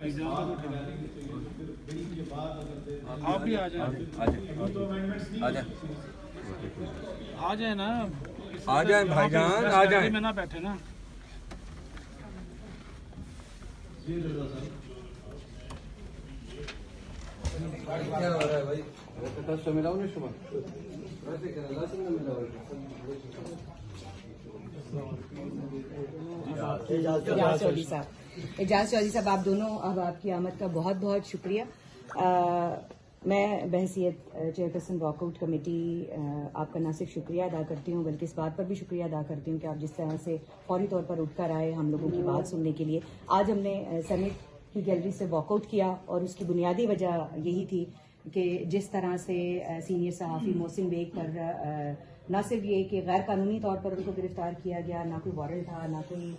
آپ بھی آ جائیں نا، آ جائیں بھائی جان، آ جائیں میں نہ بیٹھے نا. کیا ہو رہا ہے بھائی؟ اعجاز چودھری صاحب، آپ دونوں، اب آپ کی آمد کا بہت بہت شکریہ. میں بحیثیت چیئرپرسن واک آؤٹ کمیٹی آپ کا نہ صرف شکریہ ادا کرتی ہوں بلکہ اس بات پر بھی شکریہ ادا کرتی ہوں کہ آپ جس طرح سے فوری طور پر اٹھ کر آئے ہم لوگوں کی بات سننے کے لیے. آج ہم نے سینٹ کی گیلری سے واک آؤٹ کیا اور اس کی بنیادی وجہ یہی تھی کہ جس طرح سے سینئر صحافی محسن بیگ پر نہ صرف یہ کہ غیر قانونی طور پر ان کو گرفتار کیا گیا، نہ کوئی وارنٹ تھا، نہ کوئی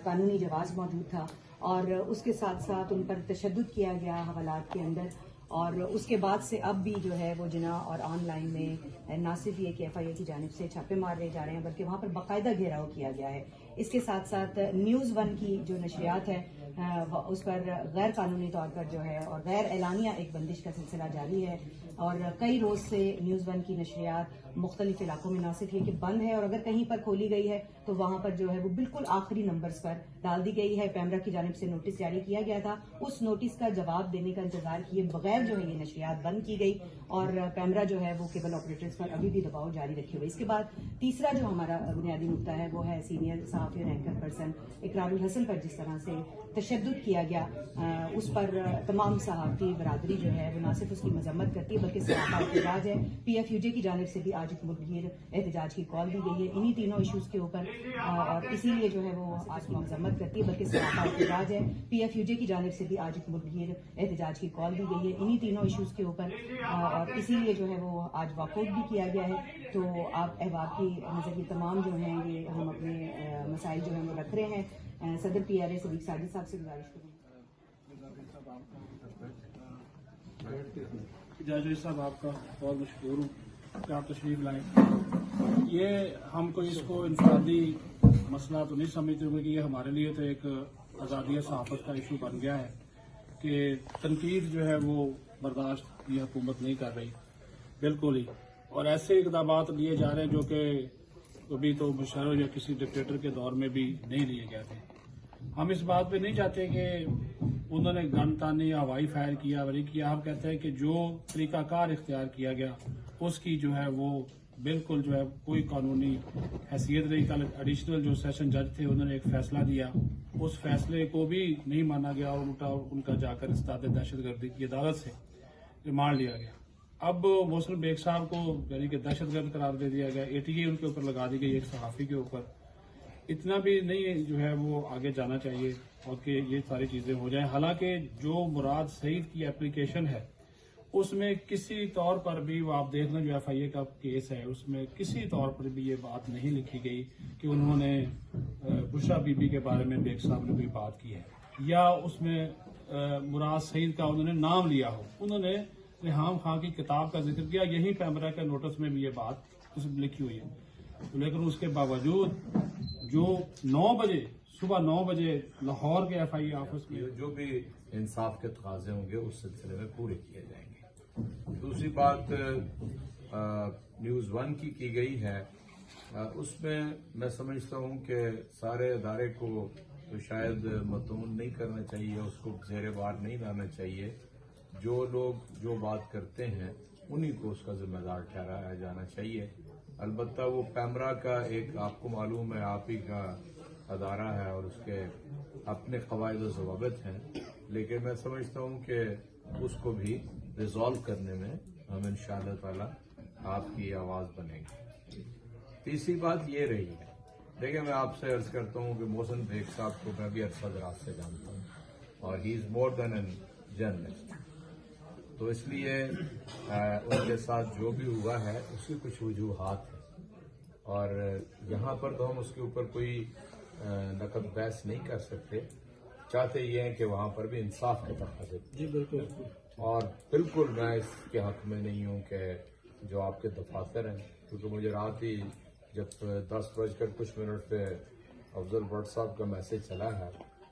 قانونی جواز موجود تھا، اور اس کے ساتھ ساتھ ان پر تشدد کیا گیا حوالات کے اندر، اور اس کے بعد سے اب بھی جو ہے وہ جناح اور آن لائن میں نہ صرف یہ کہ ایف آئی اے کی جانب سے چھاپے مارے جا رہے ہیں بلکہ وہاں پر باقاعدہ گھیراؤ کیا گیا ہے. اس کے ساتھ ساتھ نیوز ون کی جو نشریات ہے اس پر غیر قانونی طور پر جو ہے اور غیر اعلانیہ ایک بندش کا سلسلہ جاری ہے، اور کئی روز سے نیوز ون کی نشریات مختلف علاقوں میں نہ صرف یہ کہ بند ہے، اور اگر کہیں پر کھولی گئی ہے تو وہاں پر جو ہے وہ بالکل آخری نمبرز پر ڈال دی گئی ہے. پیمرا کی جانب سے نوٹس جاری کیا گیا تھا، اس نوٹس کا جواب دینے کا انتظار کیے بغیر جو ہے یہ نشریات بند کی گئی، اور پیمرا جو ہے وہ کیبل آپریٹرز پر ابھی بھی دباؤ جاری رکھے ہوئے. اس کے بعد تیسرا جو ہمارا بنیادی نقطہ ہے وہ ہے سینئر صحافی اور اینکر پرسن اقرار الحسن پر جس طرح سے تشدد کیا گیا. اس پر تمام صحافی برادری جو ہے وہ نہ صرف اس کی مذمت کرتی ہے بلکہ سراپا احتجاج ہے. پی ایف یو جے کی جانب سے بھی آج ایک ملک گیر احتجاج کی کال دی گئی ہے انہی تینوں ایشوز کے اوپر، اور اسی لیے جو ہے وہ آج کی مذمت کرتی ہے بلکہ سراپا احتجاج ہے. پی ایف یو جے کی جانب سے بھی آج ایک ملک گیر احتجاج کی کال دی گئی ہے انہی تینوں ایشوز کے اوپر، اور اسی لیے جو ہے وہ آج واک آؤٹ بھی کیا گیا ہے. تو آپ احباب کی نظر یہ تمام جو ہیں یہ ہم اپنے مسائل جو ہیں وہ رکھ رہے ہیں. صدر پی آر اے صدیق ساجد صاحب سے گزارش کروں. اعجاز صاحب آپ کا بہت مشکور ہوں کہ آپ تشریف لائیں. یہ ہم کو اس کو انفرادی مسئلہ تو نہیں سمجھتے ہوئے کہ یہ ہمارے لیے تو ایک آزادی صحافت کا ایشو بن گیا ہے کہ تنقید جو ہے وہ برداشت یہ حکومت نہیں کر رہی بالکل ہی، اور ایسے اقدامات لیے جا رہے ہیں جو کہ کبھی تو مشرف یا کسی ڈکٹیٹر کے دور میں بھی نہیں لیے گئے تھے. ہم اس بات پہ نہیں چاہتے کہ انہوں نے گن تانی یا ہوائی فائر کیا یا نہیں کیا. ہم کہتے ہیں کہ جو طریقہ کار اختیار کیا گیا اس کی جو ہے وہ بالکل جو ہے کوئی قانونی حیثیت نہیں. کل ایڈیشنل جو سیشن جج تھے انہوں نے ایک فیصلہ دیا، اس فیصلے کو بھی نہیں مانا گیا اور الٹا ان کا جا کر استاد دہشت گردی کی عدالت سے ریمانڈ لیا گیا. اب محسن بیگ صاحب کو یعنی کہ دہشت گرد قرار دے دیا گیا، اے ٹی اے ان کے اوپر لگا دی گئی ایک صحافی کے اوپر. اتنا بھی نہیں جو ہے وہ آگے جانا چاہیے اور کہ یہ ساری چیزیں ہو جائیں. حالانکہ جو مراد سعید کی اپلیکیشن ہے اس میں کسی طور پر بھی وہ آپ دیکھ لیں جو ایف آئی اے کا کیس ہے اس میں کسی طور پر بھی یہ بات نہیں لکھی گئی کہ انہوں نے بشرا بی بی کے بارے میں بیگ صاحب نے کوئی بات کی ہے یا اس میں مراد سعید کا انہوں نے نام لیا ہو. انہوں نے ریحام خان کی کتاب کا ذکر کیا، یہی پیمرا کے نوٹس میں بھی یہ بات اس میں لکھی ہوئی ہے. لیکن اس کے باوجود جو 9 بجے صبح 9 بجے لاہور کے ایف آئی اے آفس میں جو بھی انصاف کے تقاضے ہوں گے اس سلسلے میں پورے کیے جائیں گے. دوسری بات نیوز ون کی گئی ہے، اس میں میں سمجھتا ہوں کہ سارے ادارے کو تو شاید متون نہیں کرنا چاہیے، اس کو زیر بار نہیں لانا چاہیے. جو لوگ جو بات کرتے ہیں انہی کو اس کا ذمہ دار ٹھہرایا جانا چاہیے. البتہ وہ پیمرا کا ایک آپ کو معلوم ہے آپ ہی کا ادارہ ہے اور اس کے اپنے قواعد و ضوابط ہیں، لیکن میں سمجھتا ہوں کہ اس کو بھی ریزالو کرنے میں ہم انشاءاللہ تعالی آپ کی آواز بنیں گے. تیسری بات یہ رہی ہے، دیکھیں میں آپ سے عرض کرتا ہوں کہ محسن بیگ صاحب کو میں بھی عرصہ دراز سے جانتا ہوں اور ہی از مور دین این جرنلسٹ. تو اس لیے ان کے ساتھ جو بھی ہوا ہے اس کی کچھ وجوہات ہیں اور یہاں پر تو ہم اس کے اوپر کوئی نقد بحث نہیں کر سکتے. چاہتے یہ ہیں کہ وہاں پر بھی انصاف کے تقاضے. جی بالکل، اور بالکل میں اس کے حق میں نہیں ہوں کہ جو آپ کے دفاتر ہیں، کیونکہ مجھے رات ہی جب 10 بج کر کچھ منٹ پہ افضل بٹ صاحب کا میسج چلا ہے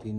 3